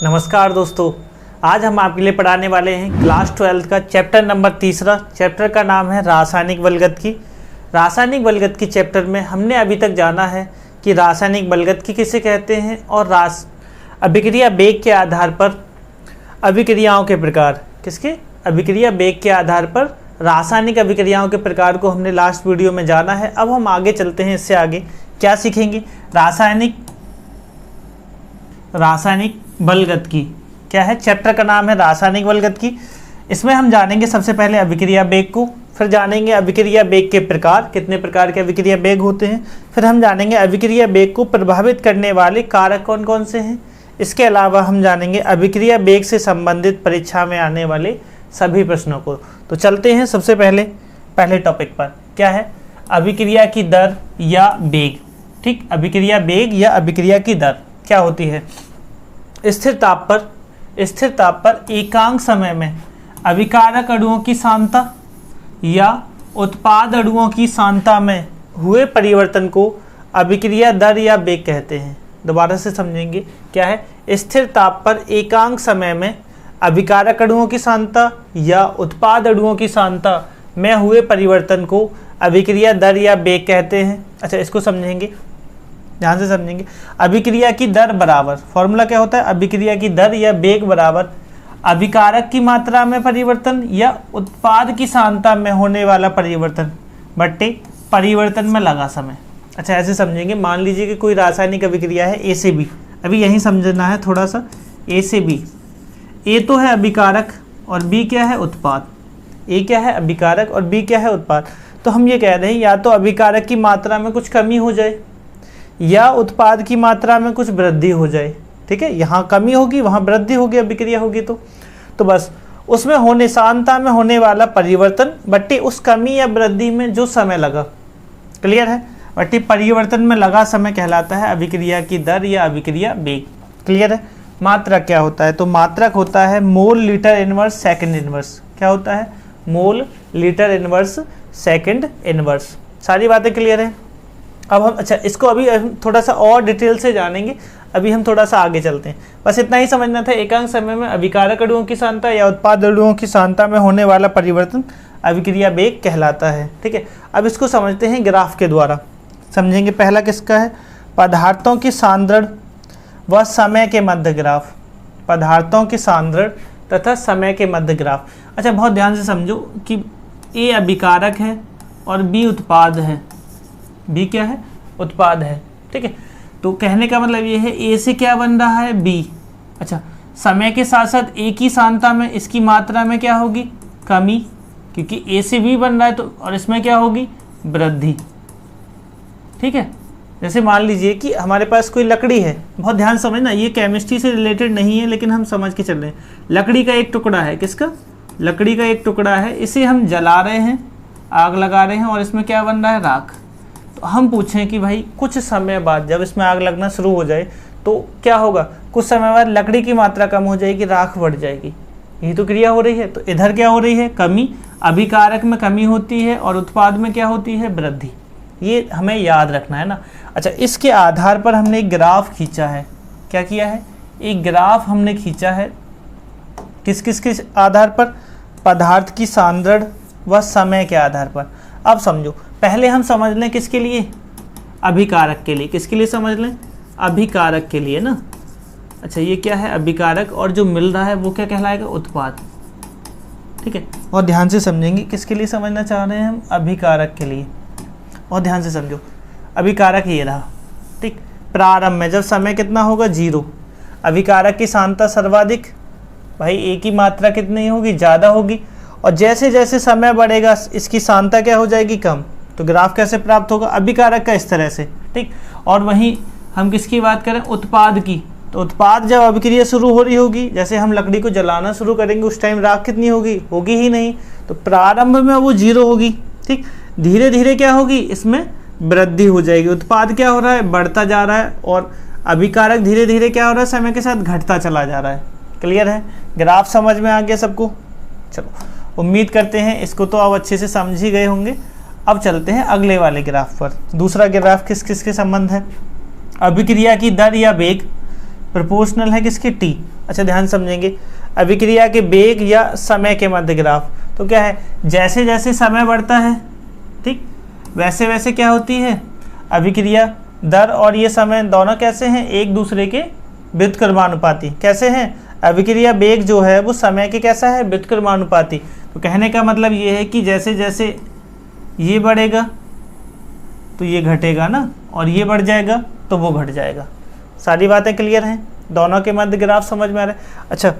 नमस्कार दोस्तों, आज हम आपके लिए पढ़ाने वाले हैं क्लास 12 का चैप्टर नंबर 3। चैप्टर का नाम है रासायनिक बलगतकी। रासायनिक बलगतकी चैप्टर में हमने अभी तक जाना है कि रासायनिक बलगतकी किसे कहते हैं और अभिक्रिया वेग के आधार पर अभिक्रियाओं के प्रकार, किसके अभिक्रिया वेग के आधार पर रासायनिक अभिक्रियाओं के प्रकार को हमने लास्ट वीडियो में जाना है। अब हम आगे चलते हैं, इससे आगे क्या सीखेंगे। रासायनिक बलगतकी क्या है, चैप्टर का नाम है रासायनिक बलगतकी। इसमें हम जानेंगे सबसे पहले अभिक्रिया वेग को, फिर जानेंगे अभिक्रिया वेग के प्रकार, कितने प्रकार के अभिक्रिया वेग होते हैं, फिर हम जानेंगे अभिक्रिया वेग को प्रभावित करने वाले कारक कौन कौन से हैं। इसके अलावा हम जानेंगे अभिक्रिया वेग से संबंधित परीक्षा में आने वाले सभी प्रश्नों को। तो चलते हैं सबसे पहले टॉपिक पर, क्या है अभिक्रिया की दर या वेग। ठीक, अभिक्रिया वेग या अभिक्रिया की दर क्या होती है। स्थिर ताप पर एकांक समय में अभिकारक अणुओं की सांद्रता या उत्पाद अणुओं की सांद्रता में हुए परिवर्तन को अभिक्रिया दर या वेग कहते हैं। दोबारा से समझेंगे, क्या है स्थिर ताप पर एकांक समय में अभिकारक अणुओं की सांद्रता या उत्पाद अणुओं की सांद्रता में हुए परिवर्तन को अभिक्रिया दर या वेग कहते हैं। अच्छा, इसको समझेंगे, ध्यान से समझेंगे। अभिक्रिया की दर बराबर, फॉर्मूला क्या होता है, अभिक्रिया की दर या वेग बराबर अभिकारक की मात्रा में परिवर्तन या उत्पाद की सांद्रता में होने वाला परिवर्तन बट्टे परिवर्तन में लगा समय। अच्छा, ऐसे समझेंगे। मान लीजिए कि कोई रासायनिक अभिक्रिया है ए से बी, अभी यही समझना है थोड़ा सा। ए से बी, ए तो है अभिकारक और बी क्या है उत्पाद। ए क्या है अभिकारक और बी क्या है उत्पाद। तो हम ये कह रहे हैं या तो अभिकारक की मात्रा में कुछ कमी हो जाए या उत्पाद की मात्रा में कुछ वृद्धि हो जाए। ठीक है, यहाँ कमी होगी वहाँ वृद्धि होगी, अभिक्रिया होगी तो बस उसमें होने सांद्रता में होने वाला परिवर्तन बट्टे उस कमी या वृद्धि में जो समय लगा। क्लियर है, बट्टे परिवर्तन में लगा समय कहलाता है अभिक्रिया की दर या अभिक्रिया वेग। क्लियर है। मात्रक क्या होता है, तो मात्रक होता है मोल लीटर इनवर्स सेकंड इनवर्स। क्या होता है, मोल लीटर इनवर्स सेकंड इनवर्स। सारी बातें क्लियर है। अब हम इसको अभी थोड़ा सा और डिटेल से जानेंगे। अभी हम थोड़ा सा आगे चलते हैं, बस इतना ही समझना था। एकांक समय में अभिकारक अणुओं की सांद्रता या उत्पाद अणुओं की सांद्रता में होने वाला परिवर्तन अभिक्रिया वेग कहलाता है। ठीक है, अब इसको समझते हैं ग्राफ के द्वारा, समझेंगे। पहला किसका है, पदार्थों की सांद्रण व समय के मध्य ग्राफ। पदार्थों की सांद्रण तथा समय के मध्य ग्राफ। अच्छा, बहुत ध्यान से समझो कि ए अभिकारक है और बी उत्पाद है। बी क्या है, उत्पाद है। ठीक है, तो कहने का मतलब ये है ए से क्या बन रहा है, बी। अच्छा, समय के साथ साथ ए की सांद्रता में इसकी मात्रा में क्या होगी, कमी, क्योंकि ए से बी बन रहा है तो, और इसमें क्या होगी, वृद्धि। ठीक है, जैसे मान लीजिए कि हमारे पास कोई लकड़ी है, बहुत ध्यान समझना, ये केमिस्ट्री से रिलेटेड नहीं है लेकिन हम समझ के चल रहे हैं। लकड़ी का एक टुकड़ा है, किसका, लकड़ी का एक टुकड़ा है, इसे हम जला रहे हैं, आग लगा रहे हैं और इसमें क्या बन रहा है, राख। तो हम पूछें कि भाई कुछ समय बाद जब इसमें आग लगना शुरू हो जाए तो क्या होगा, कुछ समय बाद लकड़ी की मात्रा कम हो जाएगी, राख बढ़ जाएगी। यही तो क्रिया हो रही है। तो इधर क्या हो रही है, कमी, अभिकारक में कमी होती है और उत्पाद में क्या होती है, वृद्धि। ये हमें याद रखना है ना। अच्छा, इसके आधार पर हमने एक ग्राफ खींचा है। क्या किया है, एक ग्राफ हमने खींचा है। किस किस के आधार पर, पदार्थ की सांद्रण व समय के आधार पर। अब समझो, पहले हम समझ लें किसके लिए, अभिकारक के लिए। किसके लिए समझ लें, अभिकारक के लिए ना। अच्छा, ये क्या है, अभिकारक, और जो मिल रहा है वो क्या कहलाएगा, उत्पाद। ठीक है, और ध्यान से समझेंगे किसके लिए समझना चाह रहे हैं हम, अभिकारक के लिए। और ध्यान से समझो, अभिकारक ये रहा। ठीक, प्रारंभ में जब समय कितना होगा, 0, अभिकारक की सांद्रता सर्वाधिक, भाई ए की मात्रा कितनी होगी, ज़्यादा होगी, और जैसे जैसे समय बढ़ेगा इसकी सांद्रता क्या हो जाएगी, कम। तो ग्राफ कैसे प्राप्त होगा, अभिकारक का इस तरह से। ठीक, और वहीं हम किसकी बात करें, उत्पाद की। तो उत्पाद जब अभिक्रिया शुरू हो रही होगी, जैसे हम लकड़ी को जलाना शुरू करेंगे उस टाइम राख कितनी होगी, होगी ही नहीं। तो प्रारंभ में वो 0 होगी। ठीक, धीरे धीरे क्या होगी, इसमें वृद्धि हो जाएगी। उत्पाद क्या हो रहा है, बढ़ता जा रहा है, और अभिकारक धीरे धीरे क्या हो रहा है, समय के साथ घटता चला जा रहा है। क्लियर है, ग्राफ समझ में आ गया सबको। चलो, उम्मीद करते हैं इसको तो आप अच्छे से समझ ही गए होंगे। अब चलते हैं अगले वाले ग्राफ पर। दूसरा ग्राफ किस किस के संबंध है, अभिक्रिया की दर या वेग प्रोपोर्शनल है किसके, टी। अच्छा ध्यान समझेंगे, अभिक्रिया के वेग या समय के मध्य ग्राफ। तो क्या है, जैसे जैसे समय बढ़ता है, ठीक, वैसे वैसे क्या होती है अभिक्रिया दर, और ये समय दोनों कैसे हैं, एक दूसरे के व्युत्क्रमानुपाती। कैसे हैं, अभिक्रिया वेग जो है वो समय के कैसा है, व्युत्क्रमानुपाती। तो कहने का मतलब ये है कि जैसे जैसे ये बढ़ेगा तो ये घटेगा ना, और ये बढ़ जाएगा तो वो घट जाएगा। सारी बातें क्लियर हैं, दोनों के मध्य ग्राफ समझ में आ रहा है। अच्छा,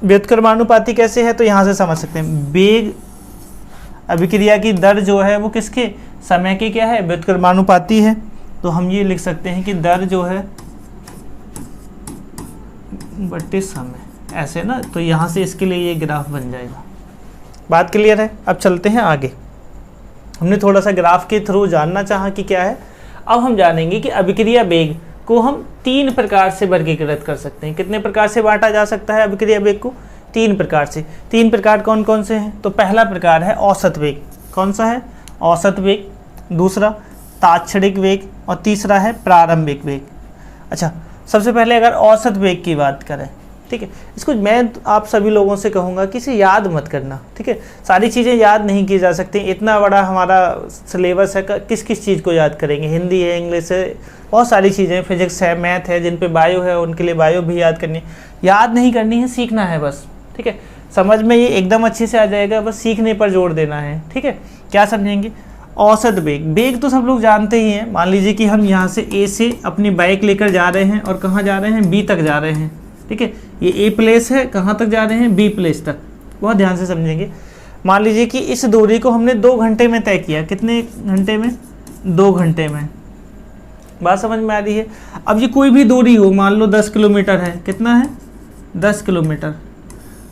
व्युत्क्रमानुपाती कैसे है, तो यहाँ से समझ सकते हैं, वेग अभिक्रिया की दर जो है वो किसके, समय के क्या है, व्युत्क्रमानुपाती है। तो हम ये लिख सकते हैं कि दर जो है बट्टे समय, ऐसे ना, तो यहाँ से इसके लिए ये ग्राफ बन जाएगा। बात क्लियर है। अब चलते हैं आगे। हमने थोड़ा सा ग्राफ के थ्रू जानना चाहा कि क्या है। अब हम जानेंगे कि अभिक्रिया वेग को हम 3 प्रकार से वर्गीकृत कर सकते हैं। कितने प्रकार से बांटा जा सकता है अभिक्रिया वेग को, 3 प्रकार से। 3 प्रकार कौन कौन से हैं, तो पहला प्रकार है औसत वेग। कौन सा है, औसत वेग। दूसरा तात्क्षणिक वेग, और तीसरा है प्रारंभिक वेग। अच्छा, सबसे पहले अगर औसत वेग की बात करें, ठीक है, इसको मैं आप सभी लोगों से कहूँगा कि इसे याद मत करना, ठीक है। सारी चीज़ें याद नहीं की जा सकती, इतना बड़ा हमारा सिलेबस है, किस किस चीज़ को याद करेंगे, हिंदी है, इंग्लिश है, बहुत सारी चीज़ें, फिजिक्स है, मैथ है, जिन पे बायो है उनके लिए बायो भी याद करनी है। याद नहीं करनी है, सीखना है बस, ठीक है। समझ में ये एकदम अच्छे से आ जाएगा, बस सीखने पर जोर देना है, ठीक है। क्या समझेंगे, औसत वेग। वेग तो सब लोग जानते ही हैं। मान लीजिए कि हम यहाँ से ए से अपनी बाइक लेकर जा रहे हैं, और कहाँ जा रहे हैं, बी तक जा रहे हैं, ठीक है। ये ए प्लेस है, कहाँ तक जा रहे हैं, बी प्लेस तक। बहुत ध्यान से समझेंगे। मान लीजिए कि इस दूरी को हमने 2 घंटे में तय किया। कितने घंटे में, 2 घंटे में। बात समझ में आ रही है। अब ये कोई भी दूरी हो, मान लो 10 किलोमीटर है, कितना है, 10 किलोमीटर।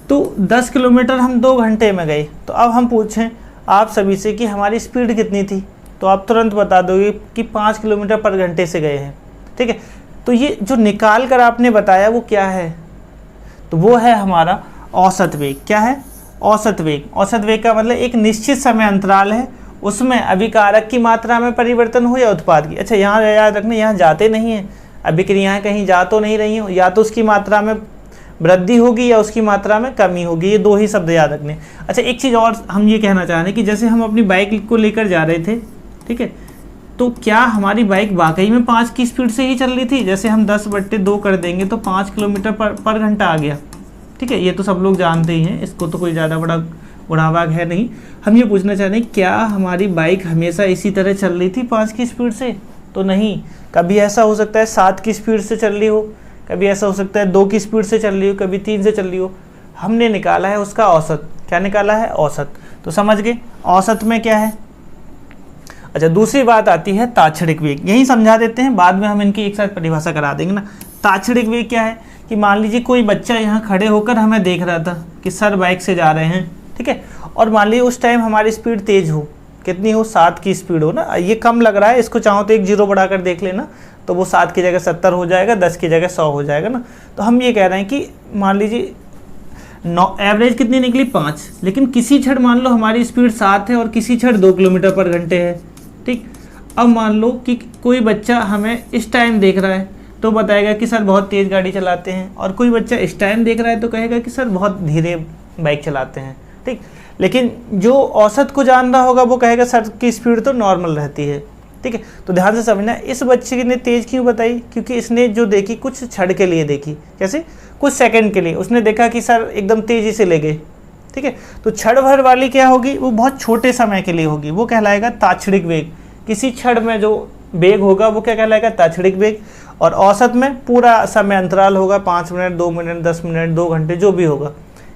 तो 10 किलोमीटर हम 2 घंटे में गए। तो अब हम पूछें आप सभी से कि हमारी स्पीड कितनी थी, तो आप तुरंत बता दोगे कि 5 किलोमीटर पर घंटे से गए हैं, ठीक है। तो ये जो निकाल कर आपने बताया वो क्या है, तो वो है हमारा औसत वेग। क्या है, औसत वेग। औसत वेग का मतलब एक निश्चित समय अंतराल है, उसमें अभिकारक की मात्रा में परिवर्तन हो या उत्पाद की। अच्छा, यहाँ याद रखना, यहाँ जाते नहीं हैं अभिक्रियाएं, कहीं जा तो नहीं रही हो, या तो उसकी मात्रा में वृद्धि होगी या उसकी मात्रा में कमी होगी, ये 2 ही शब्द याद रखने। अच्छा, एक चीज़ और हम ये कहना चाह रहे हैं कि जैसे हम अपनी बाइक को लेकर जा रहे थे, ठीक है, तो क्या हमारी बाइक वाकई में 5 की स्पीड से ही चल रही थी। जैसे हम 10/2 कर देंगे तो 5 किलोमीटर पर घंटा आ गया, ठीक है। ये तो सब लोग जानते ही हैं, इसको तो कोई ज़्यादा बड़ा उड़ावाग है नहीं। हम ये पूछना चाह रहे हैं, क्या हमारी बाइक हमेशा इसी तरह चल रही थी 5 की स्पीड से, तो नहीं। कभी ऐसा हो सकता है 7 की स्पीड से चल रही हो, कभी ऐसा हो सकता है 2 की स्पीड से चल रही हो, कभी 3 से चल रही हो। हमने निकाला है उसका औसत। क्या निकाला है, औसत। तो समझ गए औसत में क्या है। अच्छा, दूसरी बात आती है तात्क्षणिक वेग। यही समझा देते हैं, बाद में हम इनकी एक साथ परिभाषा करा देंगे ना। तात्क्षणिक वेग क्या है कि मान लीजिए कोई बच्चा यहाँ खड़े होकर हमें देख रहा था कि सर बाइक से जा रहे हैं, ठीक है, और मान लीजिए उस टाइम हमारी स्पीड तेज हो, कितनी हो, 7 की स्पीड हो ना। ये कम लग रहा है, इसको चाहो तो 1 0 बढ़ाकर देख लेना, तो वो 7 की जगह 70 हो जाएगा, 10 की जगह 100 हो जाएगा ना। तो हम ये कह रहे हैं कि मान लीजिए एवरेज कितनी निकली, 5, लेकिन किसी क्षण मान लो हमारी स्पीड 7 है और किसी क्षण 2 किलोमीटर पर घंटे है, ठीक। अब मान लो कि कोई बच्चा हमें इस टाइम देख रहा है तो बताएगा कि सर बहुत तेज़ गाड़ी चलाते हैं, और कोई बच्चा इस टाइम देख रहा है तो कहेगा कि सर बहुत धीरे बाइक चलाते हैं, ठीक। लेकिन जो औसत को जान रहा होगा वो कहेगा सर की स्पीड तो नॉर्मल रहती है, ठीक है। तो ध्यान से समझना, इस बच्चे ने तेज़ क्यों बताई, क्योंकि इसने जो देखी कुछ क्षण के लिए देखी, कैसे, कुछ सेकंड के लिए उसने देखा कि सर एकदम तेज़ी से ले गए, ठीक है। तो क्षण भर वाली क्या होगी, वो बहुत छोटे समय के लिए होगी, वो कहलाएगा तात्क्षणिक वेग। किसी क्षण में जो वेग होगा वो क्या कहलाएगा, तात्क्षणिक वेग। और औसत में पूरा समय अंतराल होगा, 5 मिनट, 2 मिनट, 10 मिनट, 2 घंटे, जो भी होगा।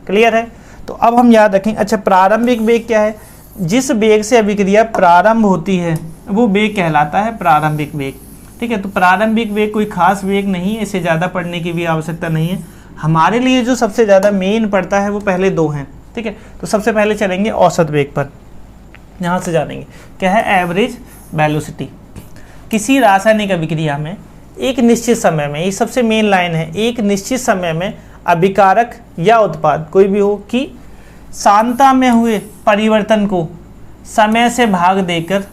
क्लियर है। तो अब हम याद रखें। अच्छा, प्रारंभिक वेग क्या है, जिस वेग से अभिक्रिया प्रारंभ होती है वो वेग कहलाता है प्रारंभिक वेग, ठीक है। तो प्रारंभिक वेग कोई खास वेग नहीं है, इसे ज़्यादा पढ़ने की भी आवश्यकता नहीं है। हमारे लिए जो सबसे ज़्यादा मेन पड़ता है वो पहले 2 हैं, ठीक है। तो सबसे पहले चलेंगे औसत वेग पर, यहाँ से जानेंगे क्या है एवरेज वेलोसिटी। किसी रासायनिक अभिक्रिया में एक निश्चित समय में, ये सबसे मेन लाइन है, एक निश्चित समय में अभिकारक या उत्पाद कोई भी हो कि सांद्रता में हुए परिवर्तन को समय से भाग देकर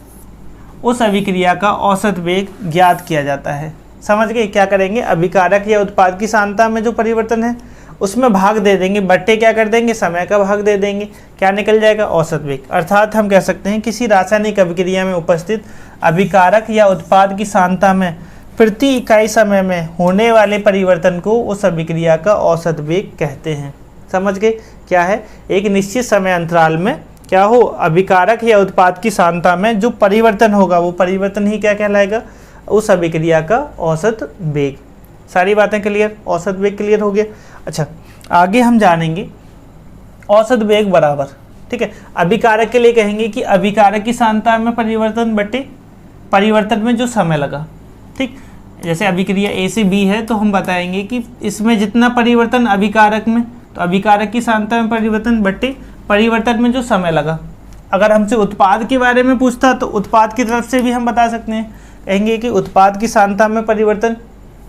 उस अभिक्रिया का औसत वेग ज्ञात किया जाता है। समझ गए, क्या करेंगे, अभिकारक या उत्पाद की सांद्रता में जो परिवर्तन है उसमें भाग दे देंगे, बट्टे क्या कर देंगे, समय का भाग दे देंगे, क्या निकल जाएगा, औसत वेग। अर्थात हम कह सकते हैं किसी रासायनिक अभिक्रिया में उपस्थित अभिकारक या उत्पाद की सांद्रता में प्रति इकाई समय में होने वाले परिवर्तन को उस अभिक्रिया का औसत वेग कहते हैं। समझ गए क्या है, एक निश्चित समय अंतराल में क्या हो, अभिकारक या उत्पाद की सांद्रता में जो परिवर्तन होगा वो परिवर्तन ही क्या कहलाएगा, उस अभिक्रिया का औसत वेग। सारी बातें क्लियर, औसत वेग क्लियर हो गया। अच्छा, आगे हम जानेंगे औसत वेग बराबर, ठीक है, अभिकारक के लिए कहेंगे कि अभिकारक की सांद्रता में परिवर्तन बटे परिवर्तन में जो समय लगा। ठीक, जैसे अभिक्रिया ए से बी है तो हम बताएंगे कि इसमें जितना परिवर्तन अभिकारक में, तो अभिकारक की सांद्रता में परिवर्तन बटे परिवर्तन में जो समय लगा। अगर हमसे उत्पाद के बारे में पूछता तो उत्पाद की तरफ से भी हम बता सकते हैं, कहेंगे कि उत्पाद की सांद्रता में परिवर्तन,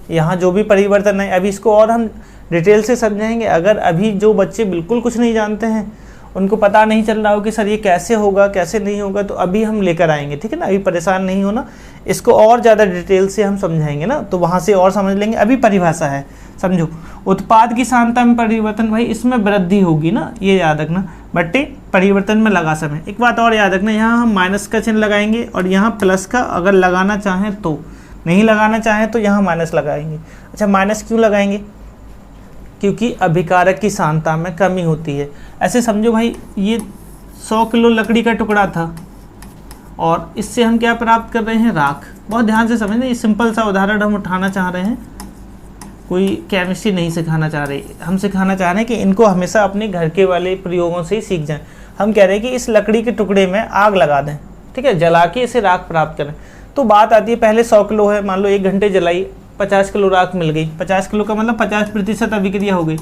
यहाँ जो भी परिवर्तन है, अभी इसको और हम डिटेल से समझाएंगे। अगर अभी जो बच्चे बिल्कुल कुछ नहीं जानते हैं, उनको पता नहीं चल रहा हो कि सर ये कैसे होगा कैसे नहीं होगा, तो अभी हम लेकर आएंगे, ठीक है ना, अभी परेशान नहीं होना, इसको और ज़्यादा डिटेल से हम समझाएंगे ना, तो वहाँ से और समझ लेंगे। अभी परिभाषा है, समझो, उत्पाद की सांद्रता में परिवर्तन, भाई इसमें वृद्धि होगी ना, ये याद रखना, बट्टे परिवर्तन में लगा समय। एक बात और याद रखना, यहाँ हम माइनस का चिन्ह लगाएंगे और यहाँ प्लस का अगर लगाना चाहें तो, नहीं लगाना चाहें तो यहाँ माइनस लगाएंगे। अच्छा, माइनस क्यों लगाएंगे, क्योंकि अभिकारक की सांद्रता में कमी होती है। ऐसे समझो भाई, ये 100 किलो लकड़ी का टुकड़ा था और इससे हम क्या प्राप्त कर रहे हैं, राख। बहुत ध्यान से समझना, ये सिंपल सा उदाहरण हम उठाना चाह रहे हैं, कोई केमिस्ट्री नहीं सिखाना चाह रहे, हम सिखाना चाह रहे हैं कि इनको हमेशा अपने घर के वाले प्रयोगों से ही सीख जाएं। हम कह रहे हैं कि इस लकड़ी के टुकड़े में आग लगा दें, ठीक है, जला के इसे राख प्राप्त करें। तो बात आती है, पहले 100 किलो है, मान लो 1 घंटे जलाई, 50 किलो राख मिल गई। 50 किलो का मतलब 50% अभिक्रिया हो गई।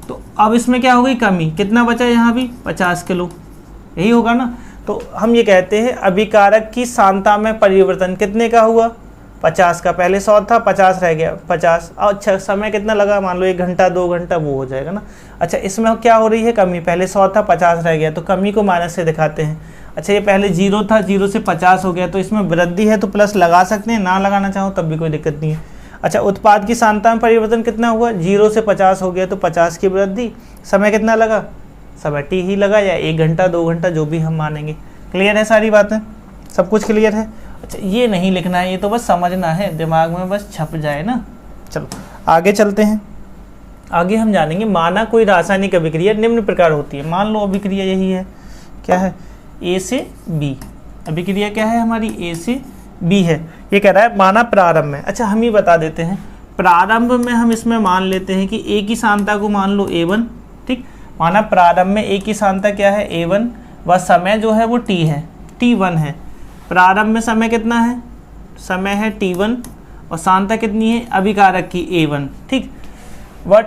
तो अब इसमें क्या हो गई, कमी, कितना बचा यहाँ भी, 50 किलो, यही होगा ना। तो हम ये कहते हैं अभिकारक की सांद्रता में परिवर्तन कितने का हुआ, 50 का, पहले 100 था, 50 रह गया, 50। अच्छा, समय कितना लगा, मान लो 1 घंटा 2 घंटा, वो हो जाएगा ना। अच्छा, इसमें क्या हो रही है, कमी, पहले 100 था, 50 रह गया, तो कमी को माइनस से दिखाते हैं। अच्छा, ये पहले 0 था, 0 से 50 हो गया, तो इसमें वृद्धि है तो प्लस लगा सकते हैं, ना लगाना चाहो तब भी कोई दिक्कत नहीं है। अच्छा, उत्पाद की सांद्रता में परिवर्तन कितना हुआ, 0 से 50 हो गया, तो 50 की वृद्धि, समय कितना लगा, समय टी ही लगा, या 1 घंटा 2 घंटा जो भी हम मानेंगे। क्लियर है सारी बातें, सब कुछ क्लियर है। अच्छा, ये नहीं लिखना है, ये तो बस समझना है, दिमाग में बस छप जाए ना। चलो आगे चलते हैं। आगे हम जानेंगे, माना कोई रासायनिक अभिक्रिया निम्न प्रकार होती है। मान लो अभिक्रिया यही है, क्या है, ए से बी, अभिक्रिया क्या है हमारी, ए से बी है। ये कह रहा है माना प्रारंभ में। अच्छा, हम ही बता देते हैं, प्रारंभ में हम इसमें मान लेते हैं कि ए की सांद्रता को मान लो A1, ठीक, माना प्रारंभ में ए की सांद्रता क्या है, A1, व समय जो है वो T है, T1 है। प्रारंभ में समय कितना है, समय है T1 और सांद्रता कितनी है अभिकारक की A1, ठीक, व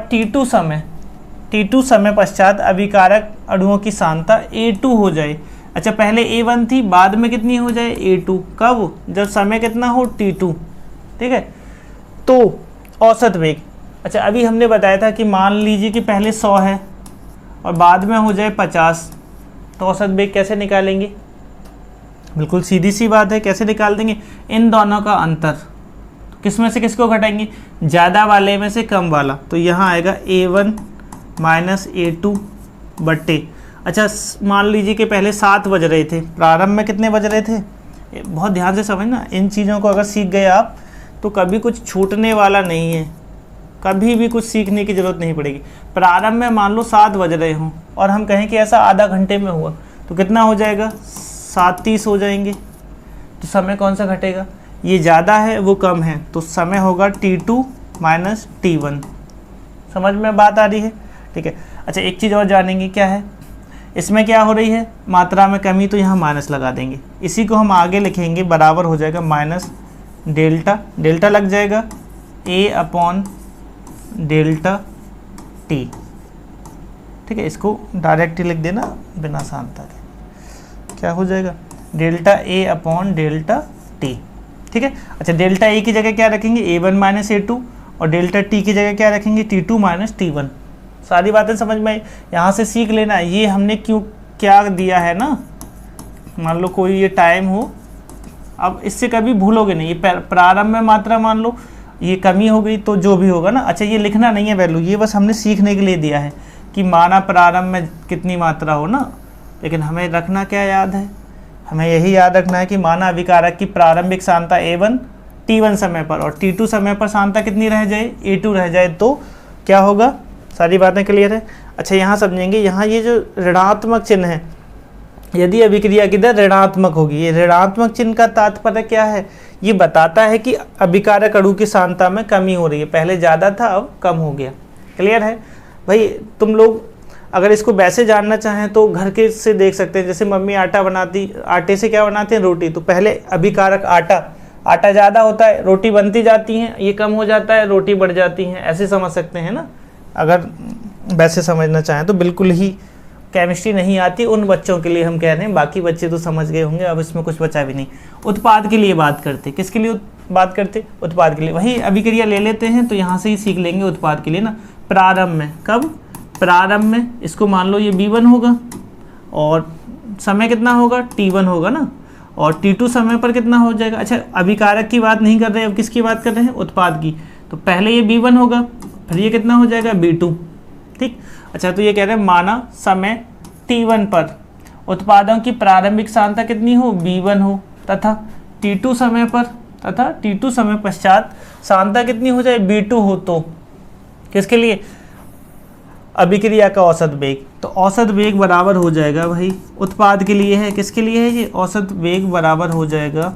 T2 समय पश्चात अभिकारक अणुओं की सांद्रता A2 हो जाए। अच्छा, पहले A1 थी, बाद में कितनी हो जाए A2, कब, जब समय कितना हो T2, ठीक है। तो औसत वेग, अच्छा अभी हमने बताया था कि मान लीजिए कि पहले 100 है और बाद में हो जाए 50, तो औसत वेग कैसे निकालेंगे, बिल्कुल सीधी सी बात है, कैसे निकाल देंगे, इन दोनों का अंतर, किस में से किसको घटाएंगे, ज़्यादा वाले में से कम वाला, तो यहाँ आएगा A1 माइनस A2 बट्टे। अच्छा, मान लीजिए कि पहले 7 बज रहे थे, प्रारंभ में कितने बज रहे थे, बहुत ध्यान से समझना, इन चीज़ों को अगर सीख गए आप तो कभी कुछ छूटने वाला नहीं है, कभी भी कुछ सीखने की ज़रूरत नहीं पड़ेगी। प्रारंभ में मान लो 7 बज रहे हों और हम कहें कि ऐसा आधा घंटे में हुआ, तो कितना हो जाएगा, 7:30 हो जाएंगे, तो समय कौन सा घटेगा, ये ज़्यादा है वो कम है, तो समय होगा T2 माइनस T1। समझ में बात आ रही है, ठीक है। अच्छा, एक चीज़ और जानेंगे, क्या है, इसमें क्या हो रही है, मात्रा में कमी, तो यहाँ माइनस लगा देंगे, इसी को हम आगे लिखेंगे, बराबर हो जाएगा माइनस डेल्टा, डेल्टा लग जाएगा A/डेल्टा T, ठीक है, इसको डायरेक्ट ही लिख देना बिना सांद्रता के, क्या हो जाएगा, डेल्टा A/डेल्टा T, ठीक है। अच्छा, डेल्टा A की जगह क्या रखेंगे, A1 माइनस A2, और डेल्टा T की जगह क्या रखेंगे, T2 माइनस T1। सारी बातें समझ में आई, यहाँ से सीख लेना ये हमने क्यों क्या दिया है ना। मान लो कोई ये टाइम हो, अब इससे कभी भूलोगे नहीं, ये प्रारंभ में मात्रा मान लो ये कमी हो गई तो जो भी होगा ना, अच्छा ये लिखना नहीं है वैल्यू, ये बस हमने सीखने के लिए दिया है कि माना प्रारंभ में कितनी मात्रा हो ना, लेकिन हमें रखना क्या याद है, हमें यही याद रखना है कि माना अभिकारक की प्रारंभिक सांद्रता A1 T1 समय पर और T2 समय पर सांद्रता कितनी रह जाए, A2 रह जाए, तो क्या होगा। सारी बातें क्लियर है। अच्छा यहाँ समझेंगे, यहाँ ये जो ऋणात्मक चिन्ह है, यदि अभिक्रिया की दर ऋणात्मक होगी, ये ऋणात्मक चिन्ह का तात्पर्य क्या है, ये बताता है कि अभिकारक अणु की सांद्रता में कमी हो रही है, पहले ज़्यादा था अब कम हो गया। क्लियर है भाई। तुम लोग अगर इसको वैसे जानना चाहें तो घर के से देख सकते हैं, जैसे मम्मी आटा बनाती, आटे से क्या बनाते हैं, रोटी, तो पहले अभिकारक आटा ज़्यादा होता है, रोटी बनती जाती हैं, ये कम हो जाता है, रोटी बढ़ जाती हैं, ऐसे समझ सकते हैं ना। अगर वैसे समझना चाहें तो बिल्कुल ही केमिस्ट्री नहीं आती उन बच्चों के लिए हम कह रहे हैं, बाकी बच्चे तो समझ गए होंगे, अब इसमें कुछ बचा भी नहीं। उत्पाद के लिए बात करते, किसके लिए बात करते, उत्पाद के लिए। वही अभिक्रिया ले लेते हैं तो यहाँ से ही सीख लेंगे उत्पाद के लिए ना। प्रारंभ में, कब, प्रारंभ में, इसको मान लो ये B1 होगा और समय कितना होगा, T1 होगा ना, और T2 समय पर कितना हो जाएगा। अच्छा अभिकारक की बात नहीं कर रहे, अब किसकी बात कर रहे हैं, उत्पाद की। तो पहले ये B1 होगा, फिर ये कितना हो जाएगा, B2, ठीक। अच्छा तो ये कह रहे हैं माना समय T1 पर उत्पादों की प्रारंभिक सांद्रता कितनी हो, B1 हो, तथा T2 समय पर, तथा T2 समय पश्चात सांद्रता कितनी हो जाए, B2 हो, तो किसके लिए, अभिक्रिया का औसत वेग। तो औसत वेग बराबर हो जाएगा भाई, उत्पाद के लिए है, किसके लिए है ये, औसत वेग बराबर हो जाएगा।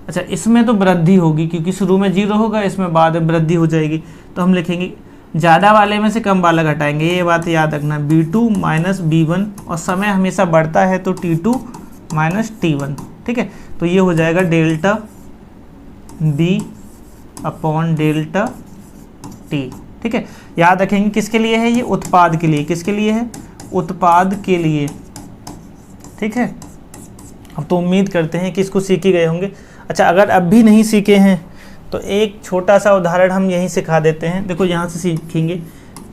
अच्छा इसमें तो वृद्धि होगी क्योंकि शुरू में 0 होगा, इसमें बाद में वृद्धि हो जाएगी, तो हम लिखेंगे ज़्यादा वाले में से कम वाला घटाएंगे, ये बात याद रखना, B2 माइनस B1, और समय हमेशा बढ़ता है तो T2 माइनस T1, ठीक है। तो ये हो जाएगा delta B upon delta T, ठीक है। याद रखेंगे किसके लिए है ये, उत्पाद के लिए, किसके लिए है, उत्पाद के लिए, ठीक है। अब तो उम्मीद करते हैं कि इसको सीख ही गए होंगे। अच्छा अगर अब भी नहीं सीखे हैं तो एक छोटा सा उदाहरण हम यहीं सिखा देते हैं, देखो यहाँ से सीखेंगे।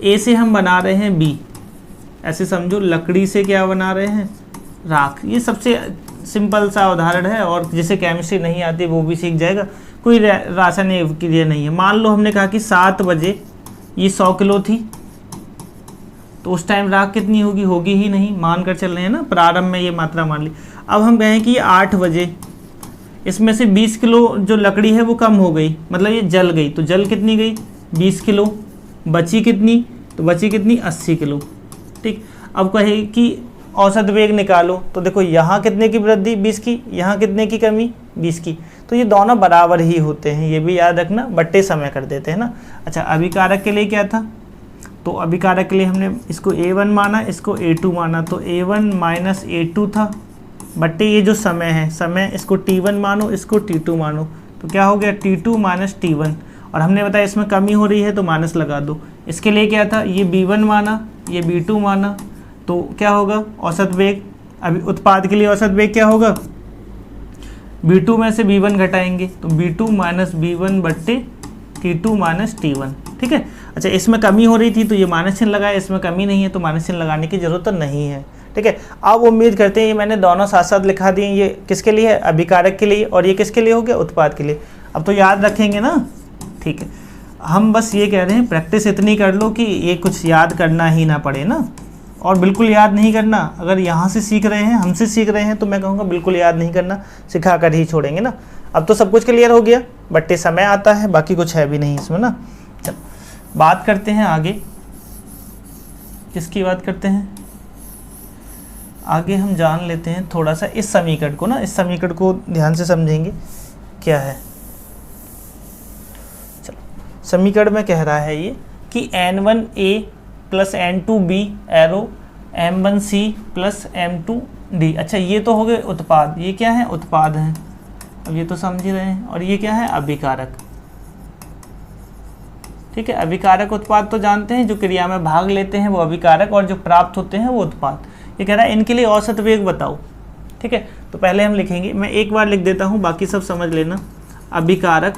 ए से हम बना रहे हैं बी, ऐसे समझो लकड़ी से क्या बना रहे हैं, राख। ये सबसे सिंपल सा उदाहरण है और जिसे केमिस्ट्री नहीं आती वो भी सीख जाएगा, कोई रासायनिक क्रिया नहीं है। मान लो हमने कहा कि 7 बजे ये 100 किलो थी, तो उस टाइम राख कितनी होगी, होगी ही नहीं, मान कर चल रहे हैं ना, प्रारंभ में ये मात्रा मान ली। अब हम कहें कि 8 बजे इसमें से 20 किलो जो लकड़ी है वो कम हो गई, मतलब ये जल गई, तो जल कितनी गई, 20 किलो, बची कितनी, तो बची कितनी, 80 किलो, ठीक। अब कहे कि औसत वेग निकालो, तो देखो यहाँ कितने की वृद्धि, 20 की, यहाँ कितने की कमी, 20 की, तो ये दोनों बराबर ही होते हैं, ये भी याद रखना, बट्टे समय कर देते हैं ना। अच्छा अभिकारक के लिए क्या था, तो अभिकारक के लिए हमने इसको A1 माना, इसको A2 माना, तो A1 माइनस A2 था, बट्टे ये जो समय है, समय इसको T1 मानो, इसको T2 मानो, तो क्या हो गया, T2 माइनस T1, और हमने बताया इसमें कमी हो रही है तो माइनस लगा दो। इसके लिए क्या था, ये B1 माना, ये B2 माना, तो क्या होगा, औसत वेग। अभी उत्पाद के लिए औसत वेग क्या होगा, B2 में से B1 घटाएंगे, तो B2 माइनस B1 बट्टे T2 माइनस T1, ठीक है। अच्छा इसमें कमी हो रही थी तो ये माइनस चिन्ह लगाया, इसमें कमी नहीं है तो माइनस चिन्ह लगाने की जरूरत नहीं है, ठीक है। अब उम्मीद करते हैं ये मैंने दोनों साथ साथ लिखा दिए, ये किसके लिए है, अभिकारक के लिए, और ये किसके लिए हो गया, उत्पाद के लिए। अब तो याद रखेंगे ना, ठीक है। हम बस ये कह रहे हैं प्रैक्टिस इतनी कर लो कि ये कुछ याद करना ही ना पड़े ना, और बिल्कुल याद नहीं करना। अगर यहाँ से सीख रहे हैं, हमसे सीख रहे हैं, तो मैं कहूँगा बिल्कुल याद नहीं करना, सिखा कर ही छोड़ेंगे ना। अब तो सब कुछ क्लियर हो गया, बट्टे समय आता है, बाकी कुछ है भी नहीं इसमें ना। चल बात करते हैं आगे, किसकी बात करते हैं आगे, हम जान लेते हैं थोड़ा सा इस समीकरण को ना, इस समीकरण को ध्यान से समझेंगे क्या है। चलो समीकरण में कह रहा है ये कि N1A plus N2B arrow M1C plus M2D। अच्छा ये तो हो गए उत्पाद, ये क्या है, उत्पाद हैं, अब ये तो समझ ही रहे हैं। और ये क्या है, अभिकारक, ठीक है। अभिकारक उत्पाद तो जानते हैं, जो क्रिया में भाग लेते हैं वो अभिकारक, और जो प्राप्त होते हैं वो उत्पाद। ये कह रहा है इनके लिए औसत वेग बताओ, ठीक है। तो पहले हम लिखेंगे, मैं एक बार लिख देता हूँ, बाकी सब समझ लेना। अभिकारक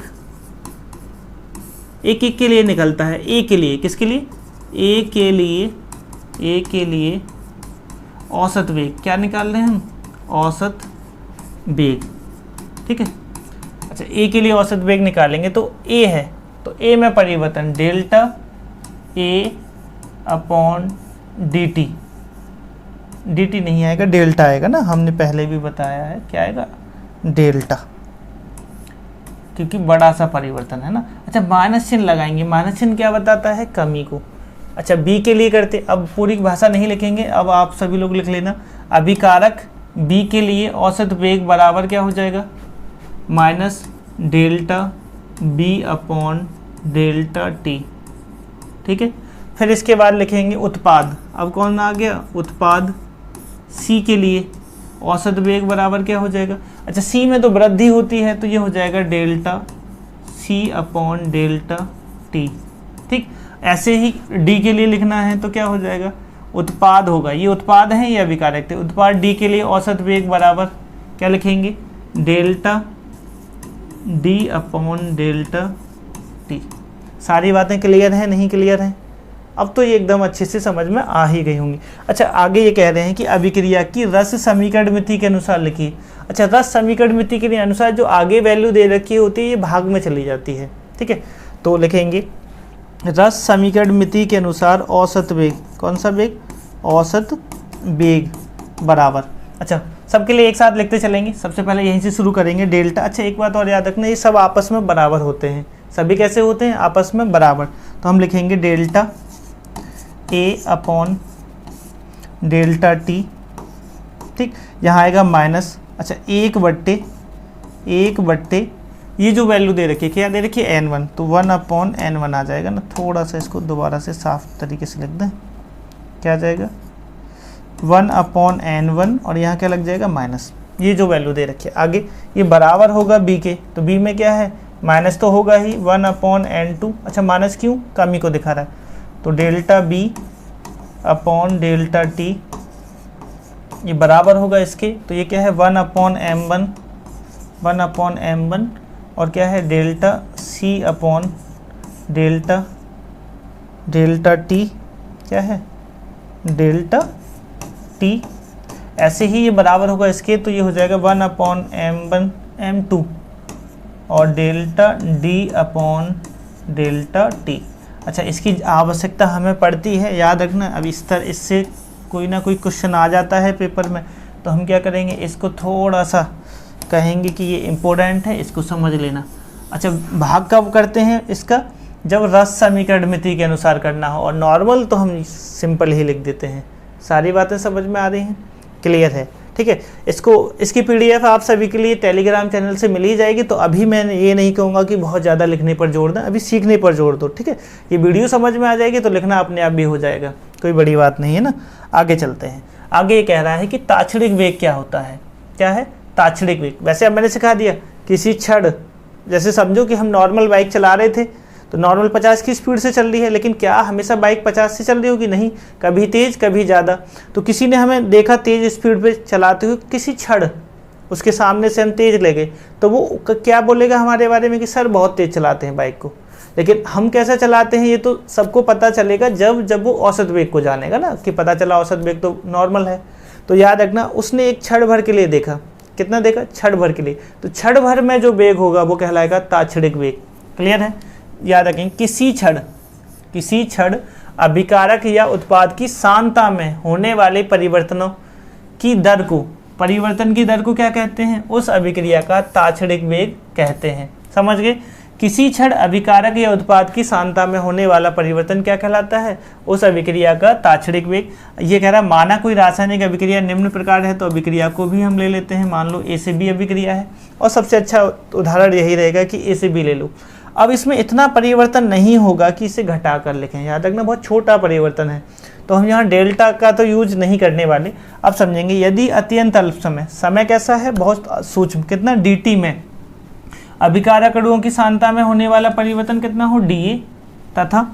एक एक के लिए निकलता है, ए के लिए, किसके लिए, ए के लिए औसत वेग क्या निकाल रहे हैं हम, औसत वेग, ठीक है। अच्छा ए के लिए औसत वेग निकालेंगे तो ए है, तो ए में परिवर्तन delta A upon D T, D T नहीं आएगा डेल्टा आएगा ना, हमने पहले भी बताया है क्या आएगा डेल्टा, क्योंकि बड़ा सा परिवर्तन है ना। अच्छा माइनस चिन्ह लगाएंगे, माइनस चिन्ह क्या बताता है कमी को। अच्छा बी के लिए करते, अब पूरी भाषा नहीं लिखेंगे, अब आप सभी लोग लिख लेना। अभिकारक बी के लिए औसत वेग बराबर क्या हो जाएगा minus delta B upon delta T, ठीक है। फिर इसके बाद लिखेंगे उत्पाद, अब कौन आ गया उत्पाद सी के लिए औसत वेग बराबर क्या हो जाएगा। अच्छा सी में तो वृद्धि होती है तो ये हो जाएगा delta C upon delta T, ठीक। ऐसे ही डी के लिए लिखना है तो क्या हो जाएगा उत्पाद होगा, ये उत्पाद है ये अभिकारक थे, उत्पाद डी के लिए औसत वेग बराबर क्या लिखेंगे delta D upon delta T. सारी बातें क्लियर हैं नहीं क्लियर हैं, अब तो ये एकदम अच्छे से समझ में आ ही गई होंगी। अच्छा आगे ये कह रहे हैं कि अभिक्रिया की रस समीकरण मिति के अनुसार लिखिए। अच्छा रस समीकरण मिति के अनुसार जो आगे वैल्यू दे रखी होती है ये भाग में चली जाती है, ठीक है। तो लिखेंगे रस समीकरण मिति के अनुसार औसत वेग, कौन सा वेग औसत वेग बराबर। अच्छा सबके लिए एक साथ लिखते चलेंगे, सबसे पहले यहीं से शुरू करेंगे डेल्टा। अच्छा एक बात और याद रखना, ये सब आपस में बराबर होते हैं, सभी कैसे होते हैं आपस में बराबर, तो हम लिखेंगे delta A upon delta T, ठीक। यहाँ आएगा माइनस, अच्छा एक बट्टे ये जो वैल्यू दे रखी है क्या दे रखी है n1, तो 1 अपॉन n1 आ जाएगा ना। थोड़ा सा इसको दोबारा से साफ तरीके से लिख दें, क्या आ जाएगा 1 अपॉन n1 और यहाँ क्या लग जाएगा माइनस, ये जो वैल्यू दे रखी है। आगे ये बराबर होगा b के, तो b में क्या है माइनस तो होगा ही 1 अपॉन n2। अच्छा माइनस क्यों, कमी को दिखा रहा है, तो delta b upon delta t ये बराबर होगा इसके, तो ये क्या है 1 अपॉन m1 और क्या है delta c upon delta t, क्या है डेल्टा t। ऐसे ही ये बराबर होगा इसके, तो ये हो जाएगा 1 अपॉन m2 और delta d upon delta t। अच्छा इसकी आवश्यकता हमें पड़ती है, याद रखना। अब इस तरह इससे कोई ना कोई क्वेश्चन आ जाता है पेपर में, तो हम क्या करेंगे इसको थोड़ा सा कहेंगे कि ये इम्पोर्टेंट है, इसको समझ लेना। अच्छा भाग कब करते हैं इसका, जब रस समीकरण मिति के अनुसार करना हो, और नॉर्मल तो हम सिंपल ही लिख देते हैं। सारी बातें समझ में आ रही हैं, क्लियर है, ठीक है। इसकी PDF आप सभी के लिए टेलीग्राम चैनल से मिल ही जाएगी, तो अभी मैं ये नहीं कहूँगा कि बहुत ज़्यादा लिखने पर जोर दें, अभी सीखने पर जोर दो, ठीक है। ये वीडियो समझ में आ जाएगी तो लिखना अपने आप भी हो जाएगा, कोई बड़ी बात नहीं है ना। आगे चलते हैं, आगे ये कह रहा है कि ताक्षणिक वेग क्या होता है, क्या है ताक्षणिक वेग। वैसे अब मैंने सिखा दिया किसी क्षण, जैसे समझो कि हम नॉर्मल बाइक चला रहे थे, तो नॉर्मल 50 की स्पीड से चल रही है, लेकिन क्या हमेशा बाइक 50 से चल रही होगी, नहीं, कभी तेज़ कभी ज़्यादा। तो किसी ने हमें देखा तेज़ स्पीड पे चलाते हुए, किसी क्षण उसके सामने से हम तेज़ ले गए, तो वो क्या बोलेगा हमारे बारे में कि सर बहुत तेज़ चलाते हैं बाइक को। लेकिन हम कैसा चलाते हैं ये तो सबको पता चलेगा जब वो औसत वेग को जानेगा ना, कि पता चला औसत वेग तो नॉर्मल है। तो याद रखना उसने एक क्षण भर के लिए देखा, कितना देखा क्षण भर के लिए, तो क्षण भर में जो वेग होगा वो कहलाएगा ताक्षणिक वेग, क्लियर है। याद रखें किसी क्षण अभिकारक या उत्पाद की सांद्रता में होने वाले परिवर्तनों की दर को, परिवर्तन की दर को क्या कहते हैं, उस अभिक्रिया का ताक्षणिक वेग कहते हैं। समझ गए, किसी क्षण अभिकारक या उत्पाद की सांद्रता में होने वाला परिवर्तन क्या कहलाता है, उस अभिक्रिया का ताक्षणिक वेग। ये कह रहा है माना कोई रासायनिक अभिक्रिया निम्न प्रकार है, तो अभिक्रिया को भी हम ले लेते हैं, मान लो A से B अभिक्रिया है, और सबसे अच्छा उदाहरण यही रहेगा कि A से B ले लो। अब इसमें इतना परिवर्तन नहीं होगा कि इसे घटा कर लिखें, याद रखना बहुत छोटा परिवर्तन है, तो हम यहाँ डेल्टा का तो यूज नहीं करने वाले। अब समझेंगे यदि अत्यंत अल्प समय कैसा है बहुत सूक्ष्म, कितना dt में अभिकारक अणुओं की सांद्रता में होने वाला परिवर्तन कितना हो dA, तथा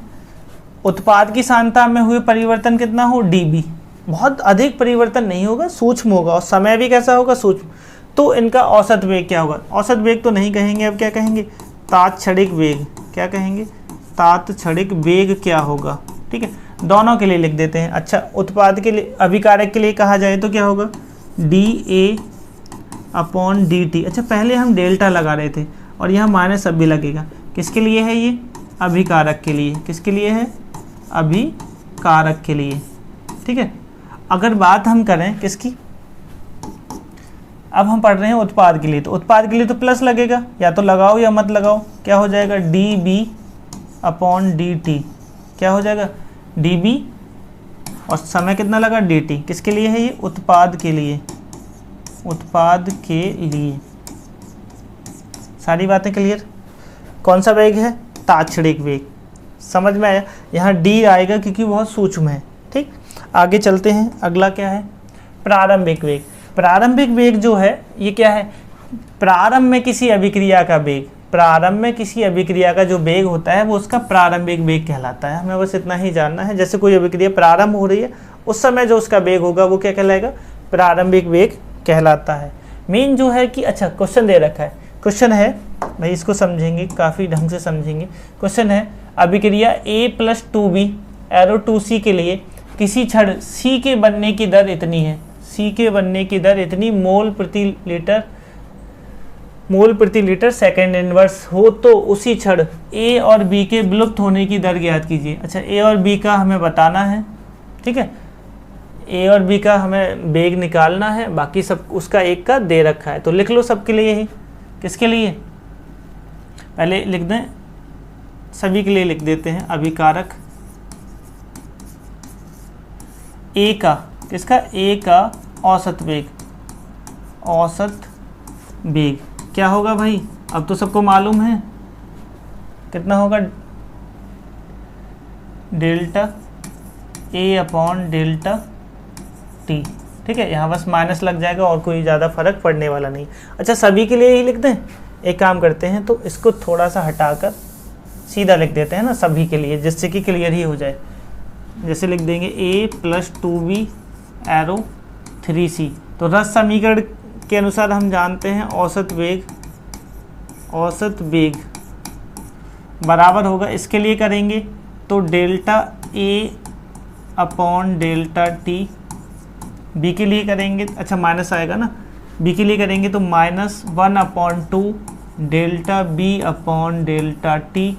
उत्पाद की सांद्रता में हुए परिवर्तन कितना हो dB। बहुत अधिक परिवर्तन नहीं होगा, सूक्ष्म होगा, और समय भी कैसा होगा सूक्ष्म। तो इनका औसत वेग क्या होगा, औसत वेग तो नहीं कहेंगे, अब क्या कहेंगे ताक्षणिक वेग, क्या कहेंगे ताक्षणिक वेग क्या होगा, ठीक है। दोनों के लिए लिख देते हैं। अच्छा उत्पाद के लिए, अभिकारक के लिए कहा जाए तो क्या होगा dA अपॉन dt। अच्छा पहले हम डेल्टा लगा रहे थे और यहाँ माइनस अब भी लगेगा। किसके लिए है ये? अभिकारक के लिए। किसके लिए है? अभिकारक के लिए। ठीक है। अगर बात हम करें किसकी, अब हम पढ़ रहे हैं उत्पाद के लिए, तो उत्पाद के लिए तो प्लस लगेगा, या तो लगाओ या मत लगाओ। क्या हो जाएगा? dB/dt। क्या हो जाएगा? dB और समय कितना लगा? dt। किसके लिए है ये? उत्पाद के लिए। उत्पाद के लिए। सारी बातें क्लियर? कौन सा वेग है? ताक्षणिक वेग। समझ में आया? यहाँ d आएगा क्योंकि बहुत सूक्ष्म है। ठीक, आगे चलते हैं। अगला क्या है? प्रारंभिक वेग। प्रारंभिक वेग जो है ये क्या है? प्रारंभ में किसी अभिक्रिया का वेग, प्रारंभ में किसी अभिक्रिया का जो वेग होता है वो उसका प्रारंभिक वेग कहलाता है। हमें बस इतना ही जानना है। जैसे कोई अभिक्रिया प्रारंभ हो रही है उस समय जो उसका वेग होगा वो क्या कहलाएगा? प्रारंभिक वेग कहलाता है। मेन जो है कि अच्छा क्वेश्चन दे रखा है, क्वेश्चन है भाई, इसको समझेंगे, काफ़ी ढंग से समझेंगे। क्वेश्चन है अभिक्रिया A+2B एरो 2C के लिए किसी क्षण C के बनने की दर इतनी है, C के बनने की दर इतनी मोल प्रति लीटर सेकेंड इनवर्स हो, तो उसी क्षण A और B के विलुप्त होने की दर ज्ञात कीजिए। अच्छा, A और B का हमें बताना है। ठीक है, A और B का हमें वेग निकालना है, बाकी सब उसका एक का दे रखा है। तो लिख लो सबके लिए ही। किसके लिए? पहले लिख दें, सभी के लिए लिख देते हैं। अभिकारक A का, किसका? A का औसत वेग। औसत वेग क्या होगा भाई? अब तो सबको मालूम है कितना होगा? Delta A delta t। ठीक है, यहाँ बस माइनस लग जाएगा और कोई ज़्यादा फर्क पड़ने वाला नहीं। अच्छा, सभी के लिए ही लिख दें। एक काम करते हैं, तो इसको थोड़ा सा हटाकर सीधा लिख देते हैं ना सभी के लिए, जिससे कि क्लियर ही हो जाए। जैसे लिख देंगे A+2B एरो 3C। तो रस समीकरण के अनुसार हम जानते हैं औसत वेग बराबर होगा, इसके लिए करेंगे तो डेल्टा A/डेल्टा t। B के लिए करेंगे, अच्छा माइनस आएगा ना, B के लिए करेंगे तो -1/2 डेल्टा B/डेल्टा t।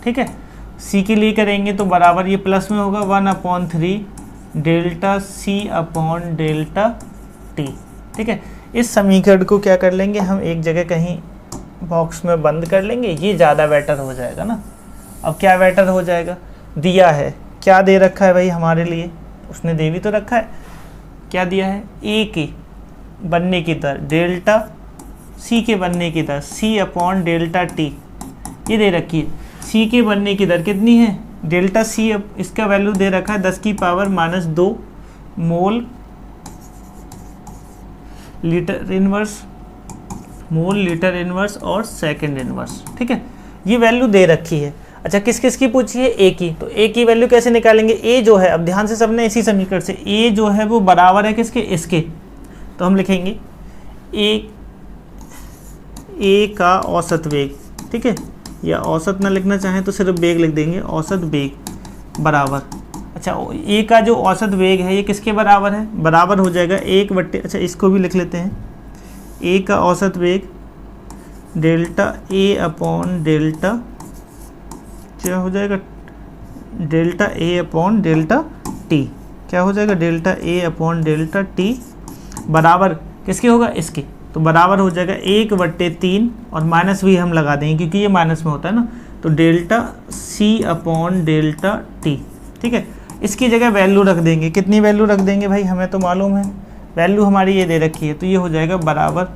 ठीक है, C के लिए करेंगे तो बराबर ये प्लस में होगा 1/3 डेल्टा C/डेल्टा t। ठीक है, इस समीकरण को क्या कर लेंगे हम, एक जगह कहीं बॉक्स में बंद कर लेंगे, ये ज़्यादा बेटर हो जाएगा ना। अब क्या बेटर हो जाएगा? दिया है, क्या दे रखा है भाई हमारे लिए? उसने दे भी तो रखा है। क्या दिया है? A के बनने की दर डेल्टा C के बनने की दर C/डेल्टा t ये दे रखी है। C के बनने की दर कितनी है? डेल्टा C, इसका वैल्यू दे रखा है 10⁻⁻2 मोल लीटर इनवर्स और सेकंड इनवर्स। ठीक है, ये वैल्यू दे रखी है। अच्छा, किस किस की पूछी है? A की। तो A की वैल्यू कैसे निकालेंगे? A जो है, अब ध्यान से सबने इसी समीकरण से, A जो है वो बराबर है किसके? इसके। तो हम लिखेंगे A का औसत वेग। ठीक है, या औसत ना लिखना चाहें तो सिर्फ वेग लिख देंगे, औसत वेग बराबर। अच्छा, A का जो औसत वेग है ये किसके बराबर है? बराबर हो जाएगा 1/, अच्छा इसको भी लिख लेते हैं, A का औसत वेग डेल्टा A/डेल्टा, क्या हो जाएगा? Delta A delta t। क्या हो जाएगा? डेल्टा A/डेल्टा t बराबर किसके होगा? इसके। तो बराबर हो जाएगा 1/3 और माइनस भी हम लगा देंगे क्योंकि ये माइनस में होता है ना, तो डेल्टा C/डेल्टा t। ठीक है, इसकी जगह वैल्यू रख देंगे। कितनी वैल्यू रख देंगे भाई? हमें तो मालूम है, वैल्यू हमारी ये दे रखी है, तो ये हो जाएगा बराबर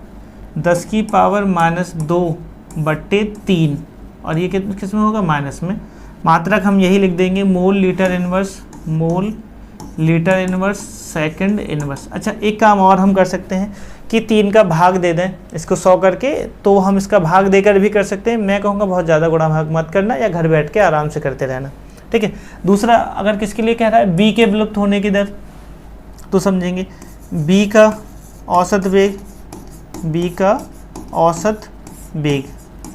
10⁻⁻2/3 और ये किस में होगा? माइनस में। मात्रक हम यही लिख देंगे, मोल लीटर इनवर्स सेकंड इनवर्स। अच्छा, एक काम और हम कर सकते हैं कि 3 का भाग दे दें इसको 100 करके, तो हम इसका भाग देकर भी कर सकते हैं। मैं कहूँगा बहुत ज़्यादा गुणा भाग मत करना, या घर बैठ के आराम से करते रहना। ठीक है, दूसरा अगर किसके लिए कह रहा है? B के विलुप्त होने की दर, तो समझेंगे B का औसत वेग।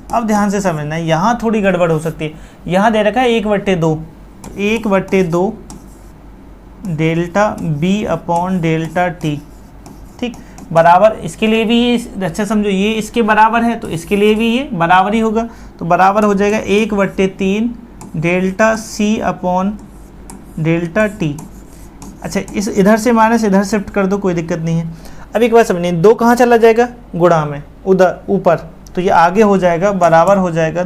अब ध्यान से समझना है, यहाँ थोड़ी गड़बड़ हो सकती है। यहाँ दे रखा है 1/2, 1/2 डेल्टा B/डेल्टा t। ठीक, बराबर, इसके लिए भी ये, अच्छा समझो, ये इसके बराबर है तो इसके लिए भी ये बराबर ही होगा, तो बराबर हो जाएगा 1/3 delta C upon delta T. अच्छा, इस इधर से माइनस इधर शिफ्ट कर दो, कोई दिक्कत नहीं है। अब एक बात समझिए, 2 कहाँ चला जाएगा, गुणा में उधर ऊपर, तो ये आगे हो जाएगा, बराबर हो जाएगा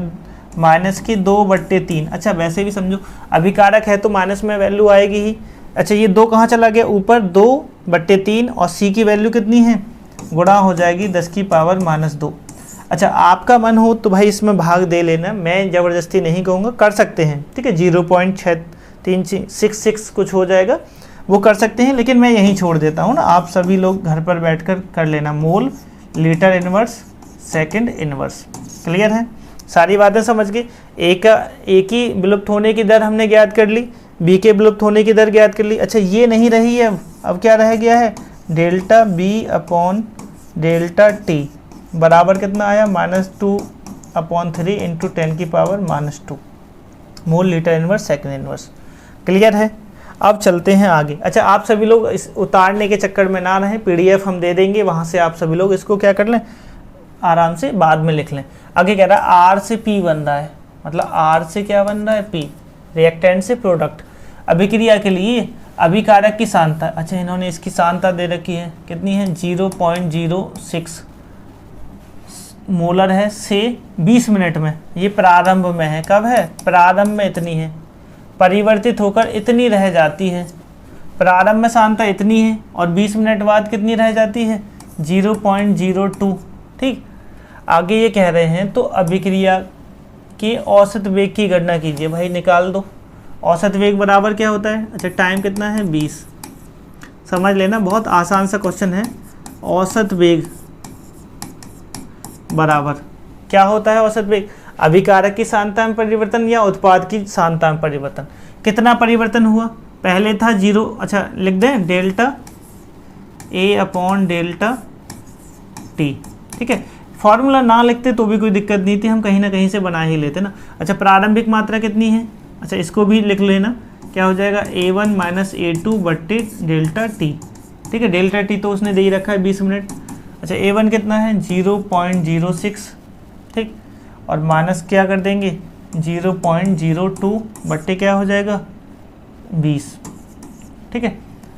माइनस की 2/3। अच्छा वैसे भी समझो, अभिकारक है तो माइनस में वैल्यू आएगी ही। अच्छा ये 2 कहाँ चला गया, ऊपर 2/3, और सी की वैल्यू कितनी है, गुणा हो जाएगी 10⁻²। अच्छा आपका मन हो तो भाई इसमें भाग दे लेना, मैं ज़बरदस्ती नहीं कहूँगा, कर सकते हैं, ठीक है। 0.6366 कुछ हो जाएगा, वो कर सकते हैं, लेकिन मैं यहीं छोड़ देता हूँ ना, आप सभी लोग घर पर बैठकर कर लेना। मोल litre inverse second inverse, clear है, सारी बातें समझ गए। ए की विलुप्त होने की दर हमने ज्ञात कर ली, बी के विलुप्त होने की दर ज्ञात कर ली। अच्छा ये नहीं रही है, अब क्या रह गया है, delta B upon delta T बराबर कितना आया, -2/3 into 10⁻², mole litre inverse second inverse, clear है। अब चलते हैं आगे। अच्छा आप सभी लोग इस उतारने के चक्कर में ना रहें, पीडीएफ हम दे देंगे, वहाँ से आप सभी लोग इसको क्या कर लें, आराम से बाद में लिख लें। आगे कह रहा है आर से पी बन रहा है, मतलब आर से क्या बन रहा है, पी, रिएक्टेंट से प्रोडक्ट। अभिक्रिया के लिए अभिकारक की सांद्रता, अच्छा इन्होंने इसकी सांद्रता दे रखी है, कितनी है, 0.06 मोलर है से 20 मिनट में, ये प्रारंभ में है, कब है, प्रारंभ में इतनी है, परिवर्तित होकर इतनी रह जाती है। प्रारंभ में सांद्रता इतनी है और 20 मिनट बाद कितनी रह जाती है, 0.02, ठीक। आगे ये कह रहे हैं तो अभिक्रिया के औसत वेग की गणना कीजिए, भाई निकाल दो। औसत वेग बराबर क्या होता है, अच्छा टाइम कितना है 20, समझ लेना, बहुत आसान सा क्वेश्चन है। औसत वेग बराबर क्या होता है, औसत वेग अभिकारक की सांद्रता में परिवर्तन या उत्पाद की सांद्रता में परिवर्तन। कितना परिवर्तन हुआ, पहले था 0, अच्छा लिख दें delta A upon delta T, ठीक है। फॉर्मूला ना लिखते तो भी कोई दिक्कत नहीं थी, हम कहीं ना कहीं से बना ही लेते ना। अच्छा प्रारंभिक मात्रा कितनी है, अच्छा इसको भी लिख लेना, क्या हो जाएगा, A1 - A2 बट्टे डेल्टा टी, ठीक है। डेल्टा टी तो उसने दे ही रखा है 20 मिनट। अच्छा A1 कितना है, 0.06, ठीक, और माइनस क्या कर देंगे, 0.02 बट्टे क्या हो जाएगा 20, ठीक है।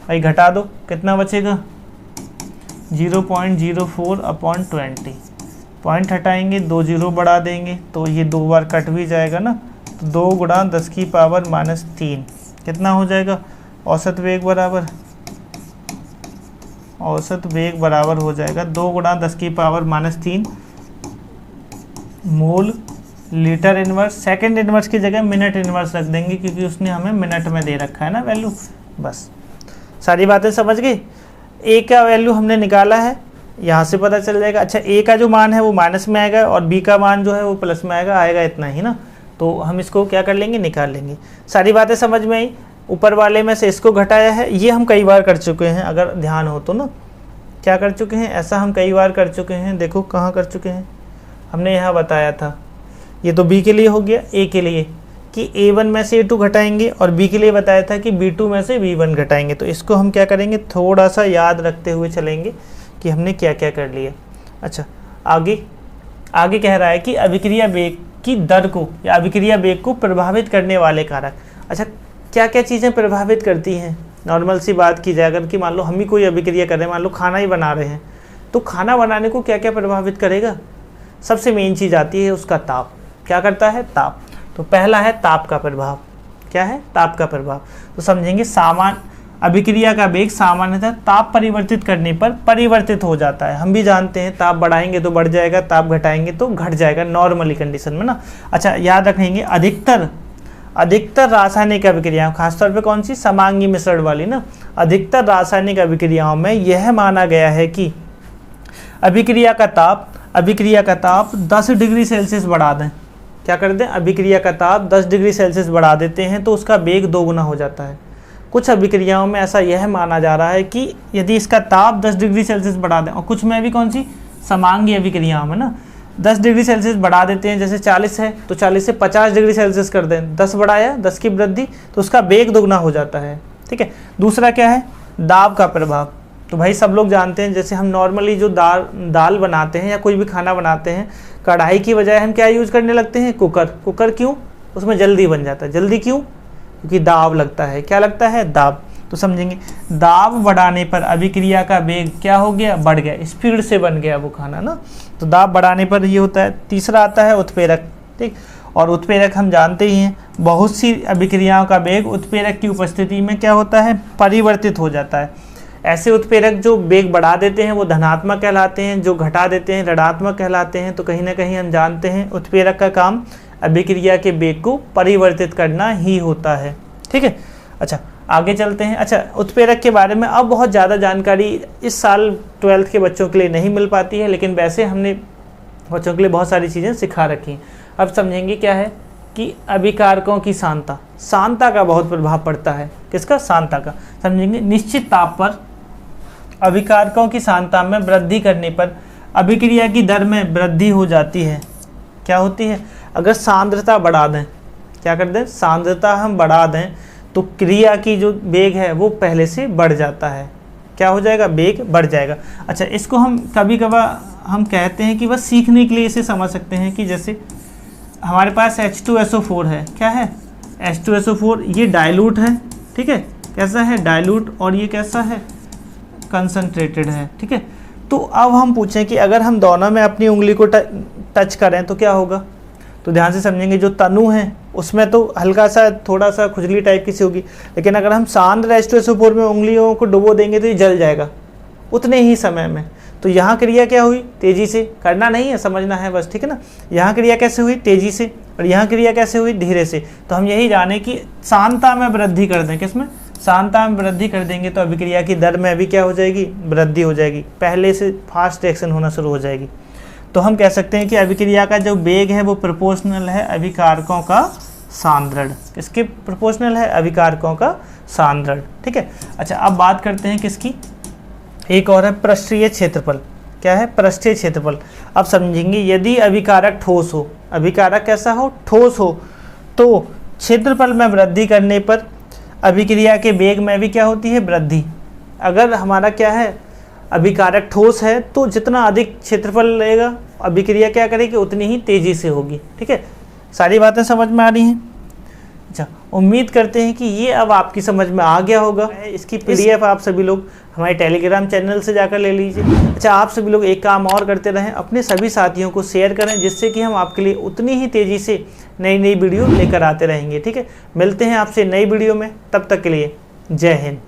भाई घटा दो, कितना बचेगा, 0.04/20, पॉइंट हटाएंगे, 2 0 बढ़ा देंगे तो ये 2 बार कट भी जाएगा ना, तो 2 × 10⁻³ कितना हो जाएगा, औसत वेग बराबर, औसत वेग बराबर हो जाएगा 2 × 10⁻³ मोल लीटर इनवर्स। सेकंड इनवर्स की जगह मिनट इनवर्स रख देंगे, क्योंकि उसने हमें मिनट में दे रखा है ना वैल्यू। बस सारी बातें समझ गई। ए का वैल्यू हमने निकाला है, यहाँ से पता चल जाएगा। अच्छा ए का जो मान है वो माइनस में आएगा और बी का मान जो है वो प्लस में आएगा इतना ही ना, तो हम इसको क्या कर लेंगे, निकाल लेंगे। सारी बातें समझ में आई। ऊपर वाले में से इसको घटाया है, ये हम कई बार कर चुके हैं, अगर ध्यान हो तो ना, क्या कर चुके हैं, ऐसा हम कई बार कर चुके हैं। देखो कहाँ कर चुके हैं, हमने यहाँ बताया था। ये तो बी के लिए हो गया, ए के लिए कि A1 में से A2 घटाएंगे, और बी के लिए बताया था कि B2 में से B1 घटाएंगे। तो इसको हम क्या करेंगे, थोड़ा सा याद रखते हुए चलेंगे कि हमने क्या क्या कर लिया। अच्छा आगे कह रहा है कि अभिक्रिया वेग की दर को या अभिक्रिया वेग को प्रभावित करने वाले कारक। अच्छा क्या क्या चीज़ें प्रभावित करती हैं, नॉर्मल सी बात की जाए अगर कि मान लो हम ही कोई अभिक्रिया कर रहे हैं, मान लो खाना ही बना रहे हैं, तो खाना बनाने को क्या क्या प्रभावित करेगा, सबसे मेन चीज़ आती है उसका ताप। क्या करता है, ताप। तो पहला है ताप का प्रभाव। क्या है, ताप का प्रभाव। तो समझेंगे अभिक्रिया का वेग सामान्यतः ताप परिवर्तित करने पर परिवर्तित हो जाता है। हम भी जानते हैं ताप बढ़ाएंगे तो बढ़ जाएगा, ताप घटाएंगे तो घट जाएगा, नॉर्मली कंडीशन में ना। अच्छा याद रखेंगे अधिकतर रासायनिक अभिक्रियाओं, खासतौर पे कौन सी, समांगी मिश्रण वाली ना, अधिकतर रासायनिक अभिक्रियाओं में यह माना गया है कि अभिक्रिया का ताप 10 डिग्री सेल्सियस बढ़ा दें। क्या कर दें, अभिक्रिया का ताप 10 डिग्री सेल्सियस बढ़ा देते हैं तो उसका वेग 2 गुना हो जाता है। कुछ अभिक्रियाओं में ऐसा यह माना जा रहा है कि यदि इसका ताप 10 डिग्री सेल्सियस बढ़ा दें, और कुछ में भी कौन सी, समांगी अभिक्रियाओं में ना 10 डिग्री सेल्सियस बढ़ा देते हैं, जैसे 40 है तो 40 से 50 डिग्री सेल्सियस कर दें, 10 बढ़ाया, 10 की वृद्धि, तो उसका वेग दोगुना हो जाता है। ठीक है। दूसरा क्या है, दाब का प्रभाव। तो भाई सब लोग जानते हैं, जैसे हम नॉर्मली जो दाल बनाते हैं या कोई भी खाना बनाते हैं, कढ़ाई की बजाय हम क्या यूज़ करने लगते हैं? कुकर। कुकर क्यों? उसमें जल्दी बन जाता है। जल्दी क्यों? क्योंकि दाब लगता है। क्या लगता है? दाब। तो समझेंगे, दाब बढ़ाने पर अभिक्रिया का वेग क्या हो गया? बढ़ गया, स्पीड से बन गया वो खाना ना। तो दाब बढ़ाने पर ये होता है। तीसरा आता है उत्प्रेरक, ठीक। और उत्प्रेरक हम जानते ही हैं, बहुत सी अभिक्रियाओं का वेग उत्प्रेरक की उपस्थिति में क्या होता है? परिवर्तित हो जाता है। ऐसे उत्प्रेरक जो वेग बढ़ा देते हैं वो धनात्मक कहलाते हैं, जो घटा देते हैं ऋणात्मक कहलाते हैं। तो कहीं ना कहीं हम जानते हैं उत्प्रेरक का काम अभिक्रिया के वेग को परिवर्तित करना ही होता है, ठीक है। अच्छा, आगे चलते हैं। अच्छा, उत्प्रेरक के बारे में अब बहुत ज़्यादा जानकारी इस साल 12th के बच्चों के लिए नहीं मिल पाती है, लेकिन वैसे हमने बच्चों के लिए बहुत सारी चीज़ें सिखा रखी हैं। अब समझेंगे क्या है कि अभिकारकों की सांद्रता, सांद्रता का बहुत प्रभाव पड़ता है। किसका? सांद्रता का। समझेंगे, निश्चित ताप पर अभिकारकों की सांद्रता में वृद्धि करने पर अभिक्रिया की दर में वृद्धि हो जाती है। क्या होती है? अगर सांद्रता बढ़ा दें, क्या कर दें? सांद्रता हम बढ़ा दें तो क्रिया की जो वेग है वो पहले से बढ़ जाता है। क्या हो जाएगा? वेग बढ़ जाएगा। अच्छा, इसको हम कभी कभार हम कहते हैं कि बस सीखने के लिए इसे समझ सकते हैं कि जैसे हमारे पास H2SO4 है। क्या है? H2SO4 ये डाइल्यूट है, ठीक है। कैसा है? डाइल्यूट। और ये कैसा है? कंसंट्रेटेड है, ठीक है। तो अब हम पूछें कि अगर हम दोनों में अपनी उंगली को टच करें तो क्या होगा? तो ध्यान से समझेंगे, जो तनु है उसमें तो हल्का सा थोड़ा सा खुजली टाइप की सी होगी, लेकिन अगर हम सांद्र H2SO4 में उंगलियों को डुबो देंगे तो ये जल जाएगा उतने ही समय में। तो यहाँ क्रिया क्या हुई? तेजी से। करना नहीं है, समझना है बस, ठीक है ना। यहाँ क्रिया कैसे हुई? तेजी से। और यहाँ क्रिया कैसे हुई? धीरे से। तो हम यही जाने कि सांद्रता में वृद्धि कर दें। किसमें? सांद्रता में वृद्धि कर देंगे तो अभिक्रिया की दर में भी क्या हो जाएगी? वृद्धि हो जाएगी, पहले से फास्ट रिएक्शन होना शुरू हो जाएगी। तो हम कह सकते हैं कि अभिक्रिया का जो वेग है वो प्रोपोर्शनल है अभिकारकों का सांद्रण। किसके प्रोपोर्शनल है? अभिकारकों का सांद्रण, ठीक है। अच्छा, अब बात करते हैं किसकी? एक और है पृष्ठीय क्षेत्रफल। क्या है? पृष्ठीय क्षेत्रफल। अब समझेंगे, यदि अभिकारक ठोस हो, अभिकारक कैसा हो? ठोस हो, तो क्षेत्रफल में वृद्धि करने पर अभिक्रिया के वेग में भी क्या होती है? वृद्धि। अगर हमारा क्या है? अभिकारक ठोस है तो जितना अधिक क्षेत्रफल लेगा अभिक्रिया क्या करेगी? उतनी ही तेजी से होगी, ठीक है। सारी बातें समझ में आ रही हैं? अच्छा, उम्मीद करते हैं कि ये अब आपकी समझ में आ गया होगा। इसकी PDF आप सभी लोग हमारे टेलीग्राम चैनल से जाकर ले लीजिए। अच्छा, आप सभी लोग एक काम और करते रहें, अपने सभी साथियों को शेयर करें, जिससे कि हम आपके लिए उतनी ही तेज़ी से नई नई वीडियो लेकर आते रहेंगे, ठीक है। मिलते हैं आपसे नई वीडियो में, तब तक के लिए जय हिंद।